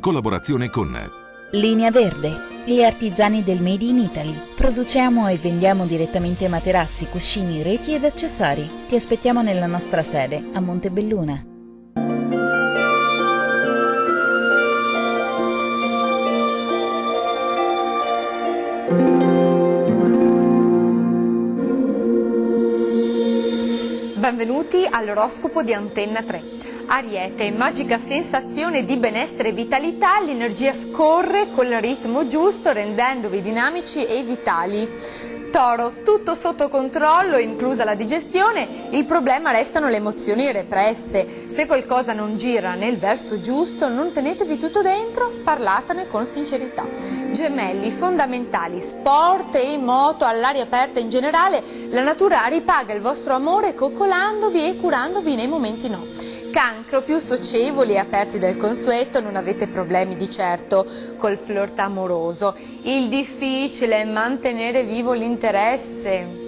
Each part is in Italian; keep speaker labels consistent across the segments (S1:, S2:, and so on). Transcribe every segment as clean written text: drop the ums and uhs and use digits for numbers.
S1: in collaborazione con
S2: Linea Verde, gli artigiani del Made in Italy. Produciamo e vendiamo direttamente materassi, cuscini, reti ed accessori. Ti aspettiamo nella nostra sede a Montebelluna.
S3: Benvenuti all'oroscopo di Antenna 3. Ariete, magica sensazione di benessere e vitalità, l'energia scorre col ritmo giusto rendendovi dinamici e vitali. Toro, tutto sotto controllo, inclusa la digestione, il problema restano le emozioni represse. Se qualcosa non gira nel verso giusto, non tenetevi tutto dentro, parlatene con sincerità. Gemelli, fondamentali, sport e moto all'aria aperta in generale, la natura ripaga il vostro amore coccolandovi e curandovi nei momenti no. Cancro, più socievoli e aperti del consueto, non avete problemi di certo col flirt amoroso. Il difficile è mantenere vivo l'interesse.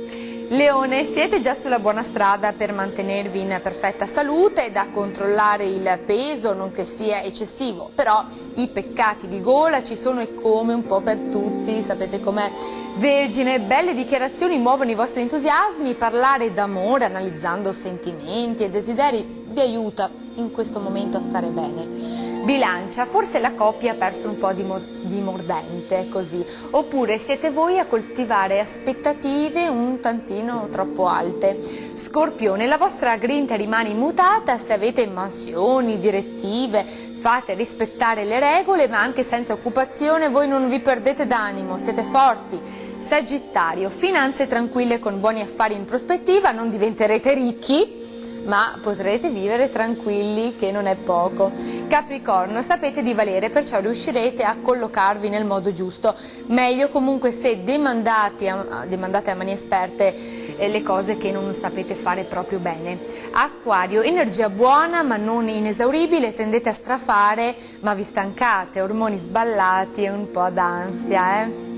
S3: Leone, siete già sulla buona strada per mantenervi in perfetta salute, da controllare il peso, non che sia eccessivo, però i peccati di gola ci sono e come un po' per tutti, sapete com'è. Vergine, belle dichiarazioni muovono i vostri entusiasmi, parlare d'amore analizzando sentimenti e desideri vi aiuta in questo momento a stare bene. Bilancia, forse la coppia ha perso un po' di mordente, così, oppure siete voi a coltivare aspettative un tantino troppo alte. Scorpione, la vostra grinta rimane immutata, se avete mansioni, direttive, fate rispettare le regole, ma anche senza occupazione voi non vi perdete d'animo, siete forti. Sagittario, finanze tranquille con buoni affari in prospettiva, non diventerete ricchi, ma potrete vivere tranquilli, che non è poco. Capricorno, sapete di valere, perciò riuscirete a collocarvi nel modo giusto. Meglio comunque se demandate a mani esperte le cose che non sapete fare proprio bene. Acquario, energia buona ma non inesauribile, tendete a strafare ma vi stancate, ormoni sballati e un po' d'ansia,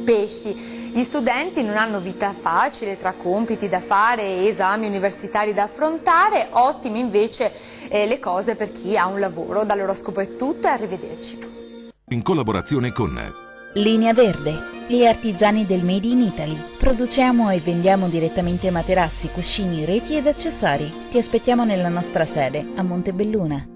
S3: Pesci, gli studenti non hanno vita facile tra compiti da fare e esami universitari da affrontare, ottime invece le cose per chi ha un lavoro. Dall'oroscopo è tutto e arrivederci.
S1: in collaborazione con
S2: Linea Verde, gli artigiani del Made in Italy. Produciamo e vendiamo direttamente materassi, cuscini, reti ed accessori. Ti aspettiamo nella nostra sede a Montebelluna.